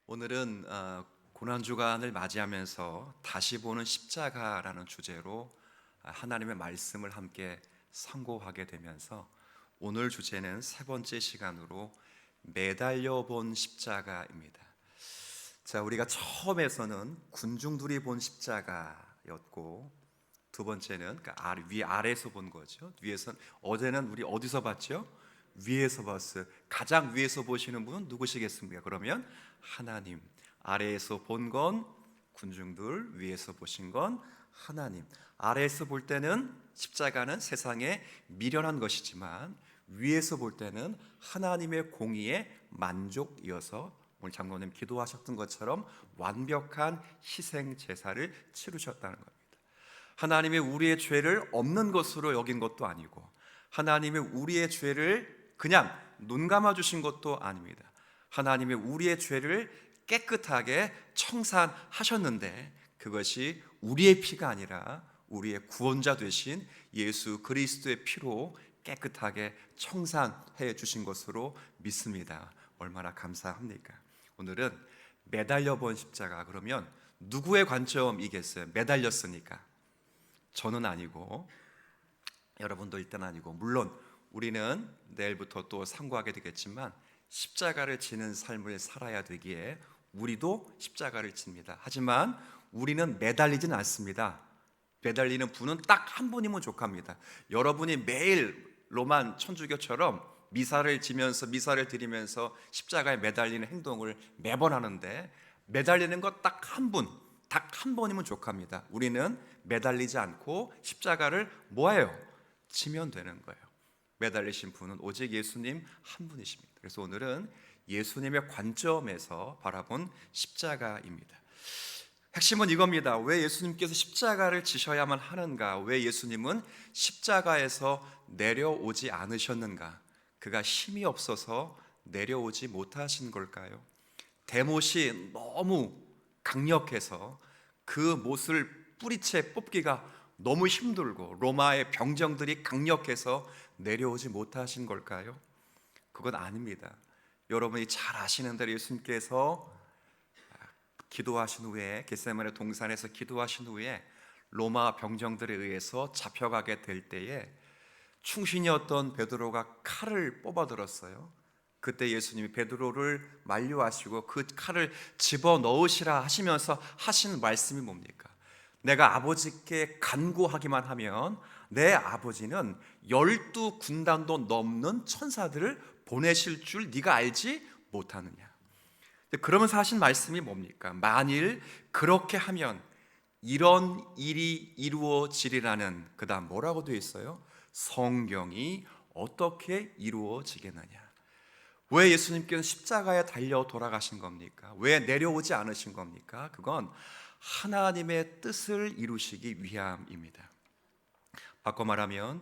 오늘은 고난주간을 맞이하면서 다시 보는 십자가라는 주제로 하나님의 말씀을 함께 상고하게 되면서 오늘 주제는 세 번째 시간으로 매달려 본 십자가입니다. 자, 우리가 처음에서는 군중들이 본 십자가였고 두 번째는 아래에서 본 거죠. 어제는 우리 어디서 봤죠? 위에서 봤어요. 가장 위에서 보시는 분은 누구시겠습니까? 그러면 하나님. 아래에서 본 건 군중들, 위에서 보신 건 하나님. 아래에서 볼 때는 십자가는 세상에 미련한 것이지만 위에서 볼 때는 하나님의 공의의 만족이어서 오늘 장로님 기도하셨던 것처럼 완벽한 희생 제사를 치르셨다는 겁니다. 하나님이 우리의 죄를 없는 것으로 여긴 것도 아니고 하나님이 우리의 죄를 그냥 눈 감아 주신 것도 아닙니다. 하나님이 우리의 죄를 깨끗하게 청산하셨는데 그것이 우리의 피가 아니라 우리의 구원자 되신 예수 그리스도의 피로 깨끗하게 청산해 주신 것으로 믿습니다. 얼마나 감사합니까? 오늘은 매달려 본 십자가. 그러면 누구의 관점이겠어요? 매달렸으니까 저는 아니고 여러분도 일단 아니고, 물론 우리는 내일부터 또 상고하게 되겠지만 십자가를 지는 삶을 살아야 되기에 우리도 십자가를 칩니다. 하지만 우리는 매달리진 않습니다. 매달리는 분은 딱 한 분이면 족합니다. 여러분이 매일 로만 천주교처럼 미사를 지면서 미사를 드리면서 십자가에 매달리는 행동을 매번 하는데 매달리는 것 딱 한 분, 딱 한 번이면 족합니다. 우리는 매달리지 않고 십자가를 뭐예요? 치면 되는 거예요. 매달리신 분은 오직 예수님 한 분이십니다. 그래서 오늘은 예수님의 관점에서 바라본 십자가입니다. 핵심은 이겁니다. 왜 예수님께서 십자가를 지셔야만 하는가? 왜 예수님은 십자가에서 내려오지 않으셨는가? 그가 힘이 없어서 내려오지 못하신 걸까요? 대못이 너무 강력해서 그 못을 뿌리채 뽑기가 너무 힘들고 로마의 병정들이 강력해서 내려오지 못하신 걸까요? 그건 아닙니다. 여러분이 잘 아시는 대로 예수님께서 기도하신 후에 겟세마네 동산에서 기도하신 후에 로마 병정들에 의해서 잡혀가게 될 때에 충신이었던 베드로가 칼을 뽑아들었어요. 그때 예수님이 베드로를 만류하시고 그 칼을 집어넣으시라 하시면서 하신 말씀이 뭡니까? 내가 아버지께 간구하기만 하면 내 아버지는 12군단도 넘는 천사들을 보내실 줄 네가 알지 못하느냐. 그러면서 하신 말씀이 뭡니까? 만일 그렇게 하면 이런 일이 이루어지리라는, 그 다음 뭐라고 되어 있어요? 성경이 어떻게 이루어지겠느냐. 왜 예수님께서 십자가에 달려 돌아가신 겁니까? 왜 내려오지 않으신 겁니까? 그건 하나님의 뜻을 이루시기 위함입니다. 바꿔 말하면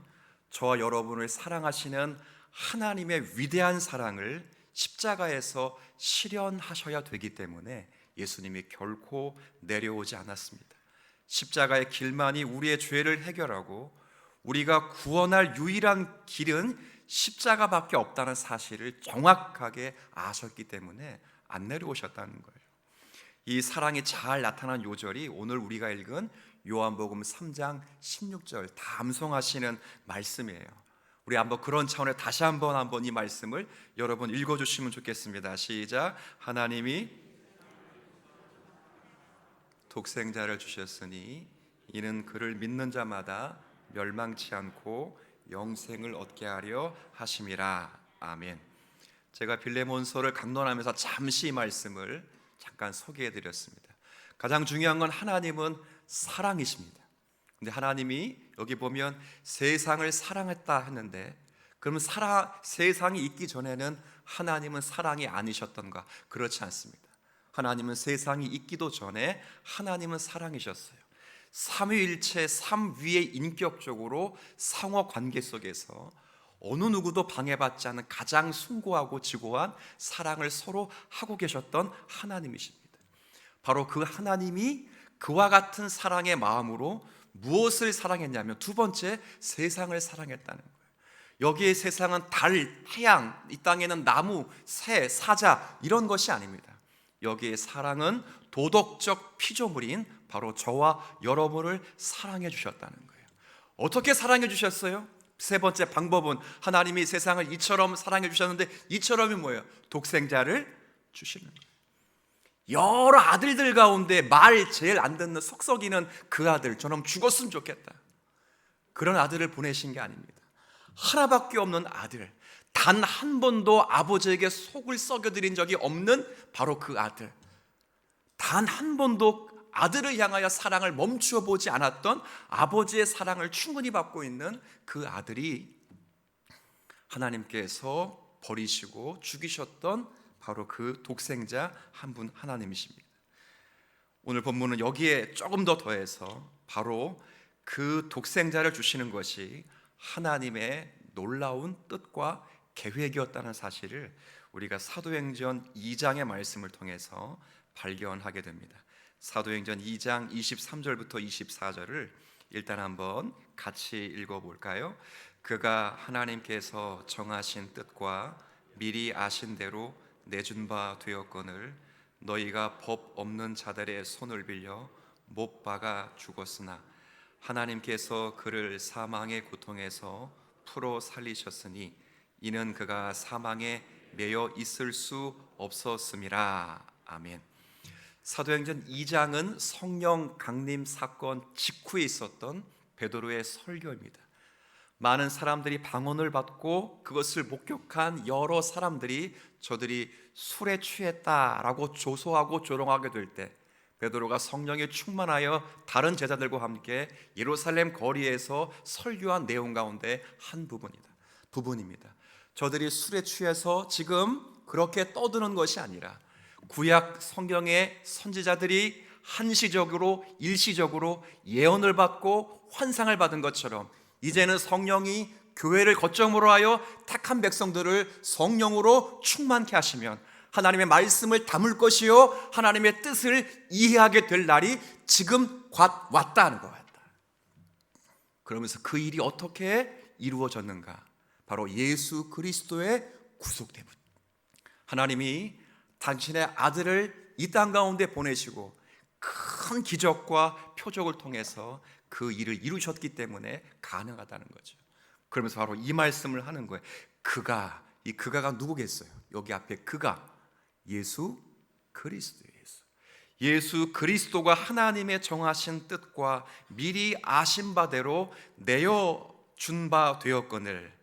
저와 여러분을 사랑하시는 하나님의 위대한 사랑을 십자가에서 실현하셔야 되기 때문에 예수님이 결코 내려오지 않았습니다. 십자가의 길만이 우리의 죄를 해결하고 우리가 구원할 유일한 길은 십자가밖에 없다는 사실을 정확하게 아셨기 때문에 안 내려오셨다는 거예요. 이 사랑이 잘 나타난 요절이 오늘 우리가 읽은 요한복음 3장 16절 다 암송하시는 말씀이에요. 우리 한번 그런 차원에 다시 한번 이 말씀을 여러분 읽어주시면 좋겠습니다. 시작. 하나님이 독생자를 주셨으니 이는 그를 믿는 자마다 멸망치 않고 영생을 얻게 하려 하심이라. 아멘. 제가 빌레몬서를 강론하면서 잠시 이 말씀을 잠깐 소개해 드렸습니다. 가장 중요한 건 하나님은 사랑이십니다. 근데 하나님이 여기 보면 세상을 사랑했다 했는데, 그러면 세상이 있기 전에는 하나님은 사랑이 아니셨던가? 그렇지 않습니다. 하나님은 세상이 있기도 전에 하나님은 사랑이셨어요. 삼위일체 삼위의 인격적으로 상호 관계 속에서 어느 누구도 방해받지 않는 가장 숭고하고 지고한 사랑을 서로 하고 계셨던 하나님이십니다. 바로 그 하나님이 그와 같은 사랑의 마음으로 무엇을 사랑했냐면 두 번째, 세상을 사랑했다는 거예요. 여기에 세상은 달, 태양, 이 땅에는 나무, 새, 사자 이런 것이 아닙니다. 여기에 사랑은 도덕적 피조물인 바로 저와 여러분을 사랑해 주셨다는 거예요. 어떻게 사랑해 주셨어요? 세 번째 방법은 하나님이 세상을 이처럼 사랑해 주셨는데, 이처럼이 뭐예요? 독생자를 주시는 거예요. 여러 아들들 가운데 말 제일 안 듣는 속 썩이는 그 아들, 저놈 죽었으면 좋겠다, 그런 아들을 보내신 게 아닙니다. 하나밖에 없는 아들, 단 한 번도 아버지에게 속을 썩여드린 적이 없는 바로 그 아들, 단 한 번도 아들을 향하여 사랑을 멈추어 보지 않았던 아버지의 사랑을 충분히 받고 있는 그 아들이 하나님께서 버리시고 죽이셨던 바로 그 독생자 한 분 하나님이십니다. 오늘 본문은 여기에 조금 더 더해서 바로 그 독생자를 주시는 것이 하나님의 놀라운 뜻과 계획이었다는 사실을 우리가 사도행전 2장의 말씀을 통해서 발견하게 됩니다. 사도행전 2장 23절부터 24절을 일단 한번 같이 읽어볼까요? 그가 하나님께서 정하신 뜻과 미리 아신 대로 내준 바 되었거늘 너희가 법 없는 자들의 손을 빌려 못 박아 죽었으나 하나님께서 그를 사망의 고통에서 풀어 살리셨으니 이는 그가 사망에 매여 있을 수 없었음이라. 아멘. 사도행전 2장은 성령 강림 사건 직후에 있었던 베드로의 설교입니다. 많은 사람들이 방언을 받고 그것을 목격한 여러 사람들이 저들이 술에 취했다라고 조소하고 조롱하게 될 때 베드로가 성령에 충만하여 다른 제자들과 함께 예루살렘 거리에서 설교한 내용 가운데 한 부분입니다. 저들이 술에 취해서 지금 그렇게 떠드는 것이 아니라 구약 성경의 선지자들이 한시적으로 일시적으로 예언을 받고 환상을 받은 것처럼 이제는 성령이 교회를 거점으로 하여 택한 백성들을 성령으로 충만케 하시면 하나님의 말씀을 담을 것이요 하나님의 뜻을 이해하게 될 날이 지금 곧 왔다는 것 같다. 그러면서 그 일이 어떻게 이루어졌는가? 바로 예수 그리스도의 구속됨. 하나님이 당신의 아들을 이 땅 가운데 보내시고 큰 기적과 표적을 통해서 그 일을 이루셨기 때문에 가능하다는 거죠. 그러면서 바로 이 말씀을 하는 거예요. 이 그가가 누구겠어요? 여기 앞에 그가 예수 그리스도예요. 예수 그리스도가 하나님의 정하신 뜻과 미리 아신 바대로 내어준 바 되었거늘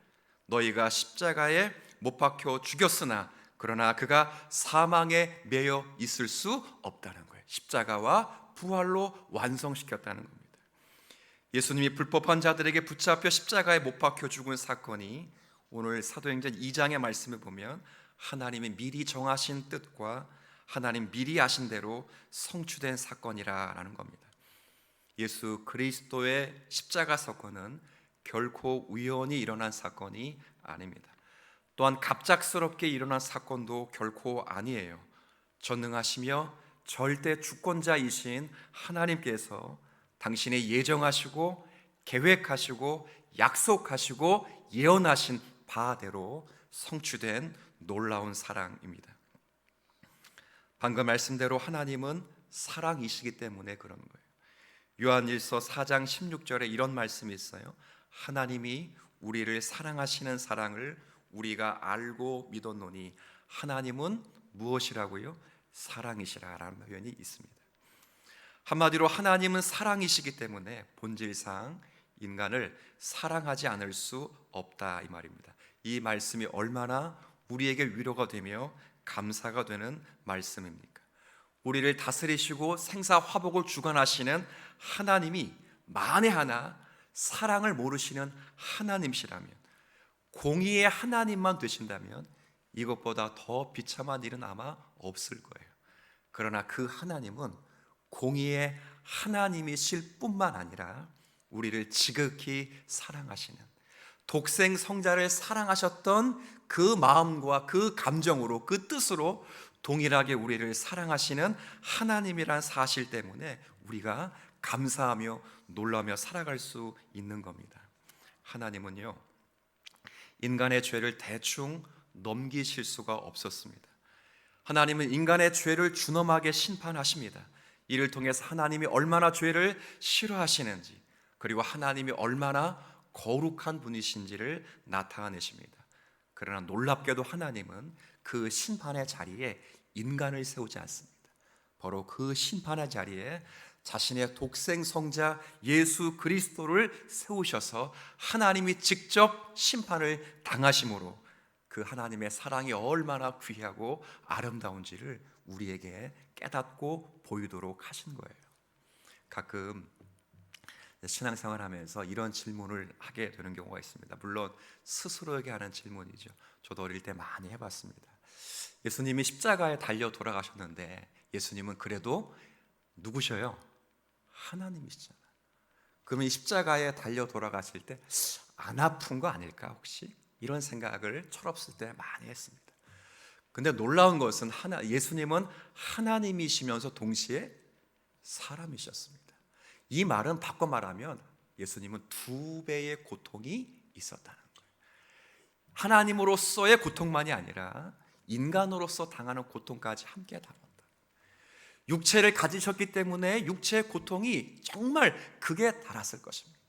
너희가 십자가에 못 박혀 죽였으나 그러나 그가 사망에 매여 있을 수 없다는 거예요. 십자가와 부활로 완성시켰다는 겁니다. 예수님이 불법한 자들에게 붙잡혀 십자가에 못 박혀 죽은 사건이 오늘 사도행전 2장의 말씀을 보면 하나님이 미리 정하신 뜻과 하나님 미리 아신 대로 성취된 사건이라는 겁니다. 예수 그리스도의 십자가 사건은 결코 우연히 일어난 사건이 아닙니다. 또한 갑작스럽게 일어난 사건도 결코 아니에요. 전능하시며 절대 주권자이신 하나님께서 당신의 예정하시고 계획하시고 약속하시고 예언하신 바대로 성취된 놀라운 사랑입니다. 방금 말씀대로 하나님은 사랑이시기 때문에 그런 거예요. 요한일서 4장 16절에 이런 말씀이 있어요. 하나님이 우리를 사랑하시는 사랑을 우리가 알고 믿었노니 하나님은 무엇이라고요? 사랑이시라라는 표현이 있습니다. 한마디로 하나님은 사랑이시기 때문에 본질상 인간을 사랑하지 않을 수 없다 이 말입니다. 이 말씀이 얼마나 우리에게 위로가 되며 감사가 되는 말씀입니까? 우리를 다스리시고 생사화복을 주관하시는 하나님이 만에 하나 사랑을 모르시는 하나님이시라면, 공의의 하나님만 되신다면 이것보다 더 비참한 일은 아마 없을 거예요. 그러나 그 하나님은 공의의 하나님이실 뿐만 아니라 우리를 지극히 사랑하시는, 독생 성자를 사랑하셨던 그 마음과 그 감정으로, 그 뜻으로 동일하게 우리를 사랑하시는 하나님이란 사실 때문에 우리가 감사하며 놀라며 살아갈 수 있는 겁니다. 하나님은요, 인간의 죄를 대충 넘기실 수가 없었습니다. 하나님은 인간의 죄를 준엄하게 심판하십니다. 이를 통해서 하나님이 얼마나 죄를 싫어하시는지, 그리고 하나님이 얼마나 거룩한 분이신지를 나타내십니다. 그러나 놀랍게도 하나님은 그 심판의 자리에 인간을 세우지 않습니다. 바로 그 심판의 자리에 자신의 독생 성자 예수 그리스도를 세우셔서 하나님이 직접 심판을 당하심으로 그 하나님의 사랑이 얼마나 귀하고 아름다운지를 우리에게 깨닫고 보이도록 하신 거예요. 가끔 신앙생활 하면서 이런 질문을 하게 되는 경우가 있습니다. 물론 스스로에게 하는 질문이죠. 저도 어릴 때 많이 해봤습니다. 예수님이 십자가에 달려 돌아가셨는데 예수님은 그래도 누구셔요? 하나님이시잖아요. 그러면 이 십자가에 달려 돌아가실 때 안 아픈 거 아닐까 혹시? 이런 생각을 철없을 때 많이 했습니다. 근데 놀라운 것은 예수님은 하나님이시면서 동시에 사람이셨습니다. 이 말은 바꿔 말하면 예수님은 2배의 고통이 있었다는 거예요. 하나님으로서의 고통만이 아니라 인간으로서 당하는 고통까지 함께 당한다. 육체를 가지셨기 때문에 육체의 고통이 정말 극에 달했을 것입니다.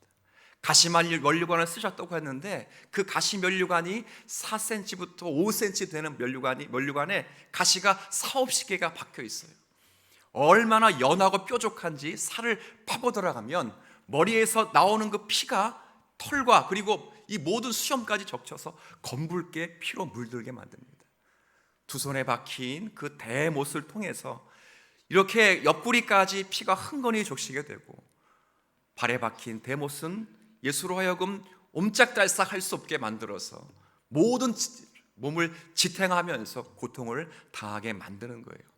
가시면류관을 쓰셨다고 했는데 그 가시면류관이 4cm부터 5cm 되는 면류관에 가시가 4-50개가 박혀 있어요. 얼마나 연하고 뾰족한지 살을 파고 들어가면 머리에서 나오는 그 피가 털과 그리고 이 모든 수염까지 적셔서 검붉게 피로 물들게 만듭니다. 두 손에 박힌 그 대못을 통해서 이렇게 옆구리까지 피가 흥건히 적시게 되고, 발에 박힌 대못은 예수로 하여금 옴짝달싹 할 수 없게 만들어서 모든 몸을 지탱하면서 고통을 당하게 만드는 거예요.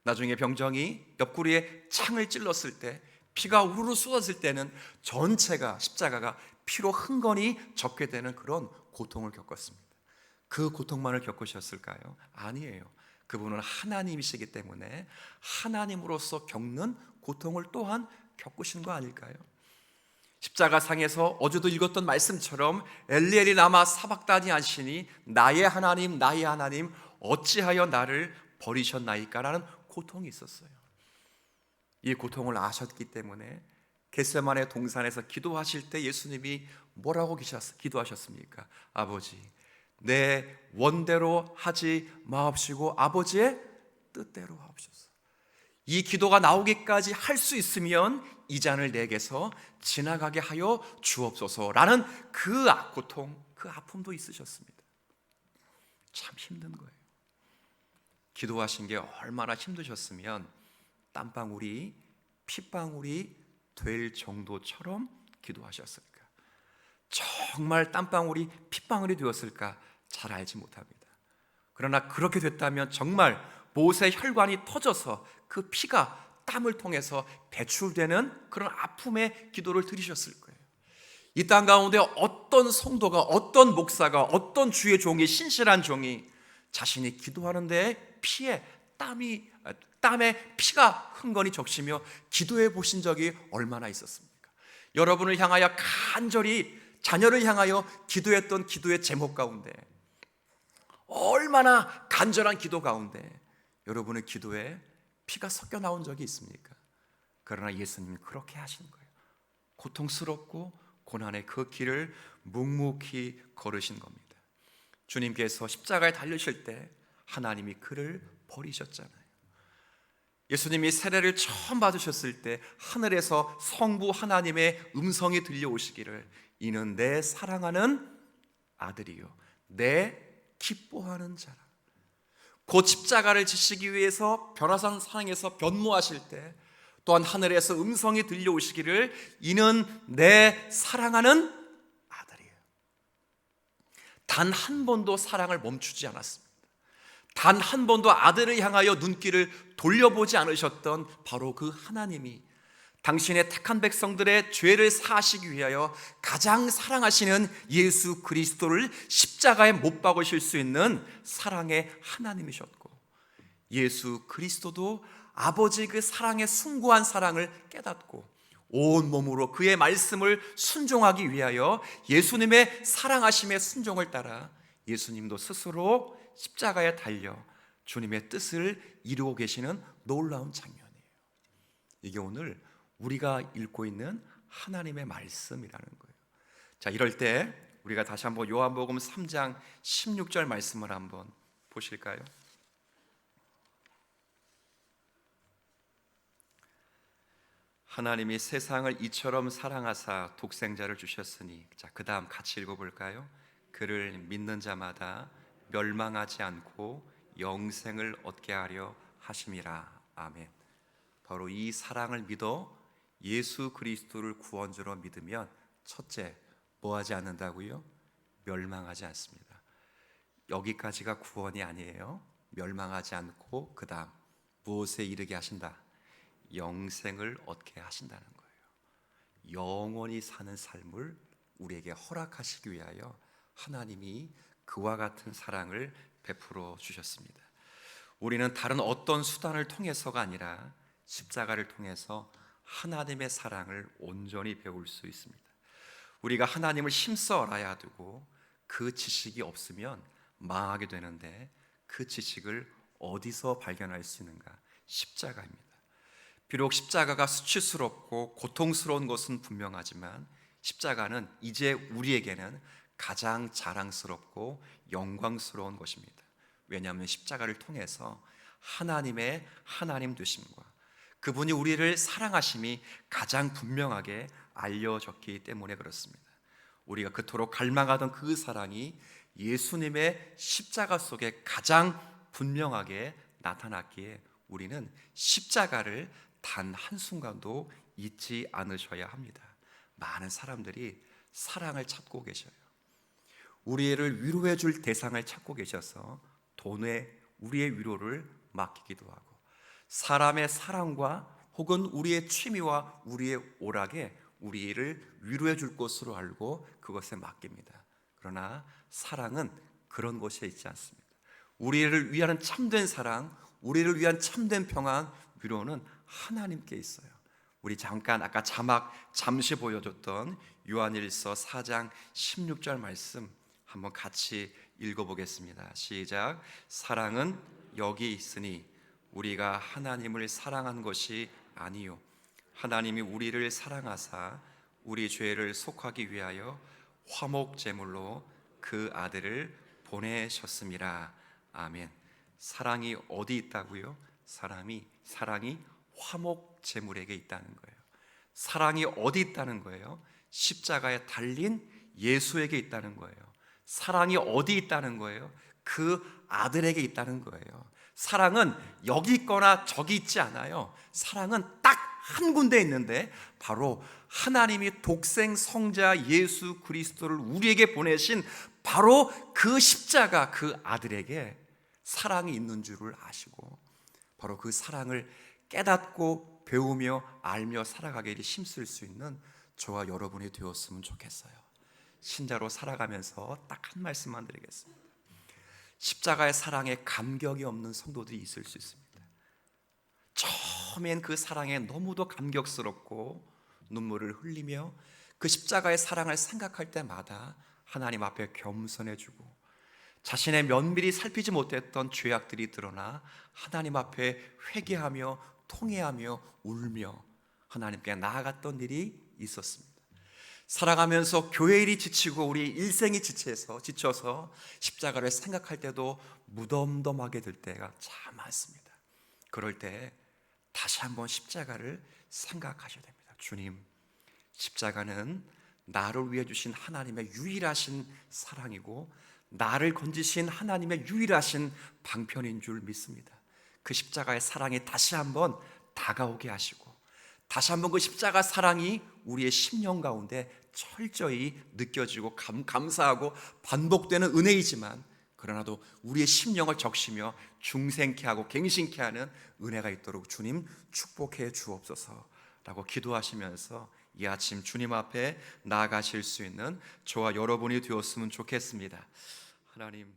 나중에 병정이 옆구리에 창을 찔렀을 때 피가 우르르 쏟아질 때는 전체가 십자가가 피로 흥건히 젖게 되는 그런 고통을 겪었습니다. 그 고통만을 겪으셨을까요? 아니에요. 그분은 하나님이시기 때문에 하나님으로서 겪는 고통을 또한 겪으신 거 아닐까요? 십자가 상에서 어제도 읽었던 말씀처럼 엘리엘이 라마 사박다니 하시니 나의 하나님 어찌하여 나를 버리셨나이까라는 고통이 있었어요. 이 고통을 아셨기 때문에 겟세마네 동산에서 기도하실 때 예수님이 뭐라고 기도하셨습니까? 아버지, 내 원대로 하지 마옵시고 아버지의 뜻대로 하옵소서. 이 기도가 나오기까지 할 수 있으면 이 잔을 내게서 지나가게 하여 주옵소서라는 그 고통, 그 아픔도 있으셨습니다. 참 힘든 거예요. 기도하신 게 얼마나 힘드셨으면 땀방울이 핏방울이 될 정도처럼 기도하셨을까? 정말 땀방울이 핏방울이 되었을까? 잘 알지 못합니다. 그러나 그렇게 됐다면 정말 못의 혈관이 터져서 그 피가 땀을 통해서 배출되는 그런 아픔의 기도를 드리셨을 거예요. 이 땅 가운데 어떤 성도가, 어떤 목사가, 어떤 주의 종이, 신실한 종이 자신이 기도하는데 땀에 피가 흥건히 적시며 기도해 보신 적이 얼마나 있었습니까? 여러분을 향하여 간절히 자녀를 향하여 기도했던 기도의 제목 가운데, 얼마나 간절한 기도 가운데 여러분의 기도에 피가 섞여 나온 적이 있습니까? 그러나 예수님은 그렇게 하시는 거예요. 고통스럽고 고난의 그 길을 묵묵히 걸으신 겁니다. 주님께서 십자가에 달리실 때 하나님이 그를 버리셨잖아요. 예수님이 세례를 처음 받으셨을 때 하늘에서 성부 하나님의 음성이 들려오시기를 이는 내 사랑하는 아들이요 내 기뻐하는 자라. 곧 십자가를 지시기 위해서 변화산 산에서 변모하실 때 또한 하늘에서 음성이 들려오시기를 이는 내 사랑하는 아들이에요. 단 한 번도 사랑을 멈추지 않았습니다. 단 한 번도 아들을 향하여 눈길을 돌려보지 않으셨던 바로 그 하나님이 당신의 택한 백성들의 죄를 사하시기 위하여 가장 사랑하시는 예수 그리스도를 십자가에 못 박으실 수 있는 사랑의 하나님이셨고, 예수 그리스도도 아버지 그 사랑의 숭고한 사랑을 깨닫고 온 몸으로 그의 말씀을 순종하기 위하여 예수님의 사랑하심의 순종을 따라 예수님도 스스로 십자가에 달려 주님의 뜻을 이루고 계시는 놀라운 장면이에요. 이게 오늘 우리가 읽고 있는 하나님의 말씀이라는 거예요. 자, 이럴 때 우리가 다시 한번 요한복음 3장 16절 말씀을 한번 보실까요? 하나님이 세상을 이처럼 사랑하사 독생자를 주셨으니, 자, 그 다음 같이 읽어볼까요? 그를 믿는 자마다 멸망하지 않고 영생을 얻게 하려 하심이라. 아멘. 바로 이 사랑을 믿어 예수 그리스도를 구원주로 믿으면 첫째, 뭐하지 않는다고요? 멸망하지 않습니다. 여기까지가 구원이 아니에요. 멸망하지 않고 그 다음 무엇에 이르게 하신다? 영생을 얻게 하신다는 거예요. 영원히 사는 삶을 우리에게 허락하시기 위하여 하나님이 그와 같은 사랑을 베풀어 주셨습니다. 우리는 다른 어떤 수단을 통해서가 아니라 십자가를 통해서 하나님의 사랑을 온전히 배울 수 있습니다. 우리가 하나님을 힘써 알아야 되고 그 지식이 없으면 망하게 되는데, 그 지식을 어디서 발견할 수 있는가? 십자가입니다. 비록 십자가가 수치스럽고 고통스러운 것은 분명하지만 십자가는 이제 우리에게는 가장 자랑스럽고 영광스러운 것입니다. 왜냐하면 십자가를 통해서 하나님의 하나님 되심과 그분이 우리를 사랑하심이 가장 분명하게 알려졌기 때문에 그렇습니다. 우리가 그토록 갈망하던 그 사랑이 예수님의 십자가 속에 가장 분명하게 나타났기에 우리는 십자가를 단 한순간도 잊지 않으셔야 합니다. 많은 사람들이 사랑을 찾고 계셔요. 우리를 위로해 줄 대상을 찾고 계셔서 돈에 우리의 위로를 맡기기도 하고, 사람의 사랑과 혹은 우리의 취미와 우리의 오락에 우리를 위로해 줄 것으로 알고 그것에 맡깁니다. 그러나 사랑은 그런 것에 있지 않습니다. 우리를 위한 참된 사랑, 우리를 위한 참된 평안, 위로는 하나님께 있어요. 우리 잠깐 아까 자막 잠시 보여줬던 요한일서 4장 16절 말씀 한번 같이 읽어보겠습니다. 시작. 사랑은 여기 있으니 우리가 하나님을 사랑한 것이 아니요 하나님이 우리를 사랑하사 우리 죄를 속하기 위하여 화목 제물로 그 아들을 보내셨음이라. 아멘. 사랑이 어디 있다고요? 사랑이 화목 제물에게 있다는 거예요. 사랑이 어디 있다는 거예요? 십자가에 달린 예수에게 있다는 거예요. 사랑이 어디 있다는 거예요? 그 아들에게 있다는 거예요. 사랑은 여기 있거나 저기 있지 않아요. 사랑은 딱 한 군데 있는데, 바로 하나님이 독생 성자 예수 그리스도를 우리에게 보내신 바로 그 십자가, 그 아들에게 사랑이 있는 줄을 아시고, 바로 그 사랑을 깨닫고 배우며 알며 살아가기를 힘쓸 수 있는 저와 여러분이 되었으면 좋겠어요. 신자로 살아가면서 딱 한 말씀만 드리겠습니다. 십자가의 사랑에 감격이 없는 성도들이 있을 수 있습니다. 처음엔 그 사랑에 너무도 감격스럽고 눈물을 흘리며 그 십자가의 사랑을 생각할 때마다 하나님 앞에 겸손해지고, 자신의 면밀히 살피지 못했던 죄악들이 드러나 하나님 앞에 회개하며 통회하며 울며 하나님께 나아갔던 일이 있었습니다. 살아가면서 교회 일이 지치고 우리 일생이 지쳐서 십자가를 생각할 때도 무덤덤하게 될 때가 참 많습니다. 그럴 때 다시 한번 십자가를 생각하셔야 됩니다. 주님, 십자가는 나를 위해 주신 하나님의 유일하신 사랑이고 나를 건지신 하나님의 유일하신 방편인 줄 믿습니다. 그 십자가의 사랑이 다시 한번 다가오게 하시고, 다시 한번 그 십자가 사랑이 우리의 심령 가운데 철저히 느껴지고 감사하고 반복되는 은혜이지만, 그러나도 우리의 심령을 적시며 중생케 하고 갱신케 하는 은혜가 있도록 주님 축복해 주옵소서라고 기도하시면서 이 아침 주님 앞에 나아가실 수 있는 저와 여러분이 되었으면 좋겠습니다. 하나님,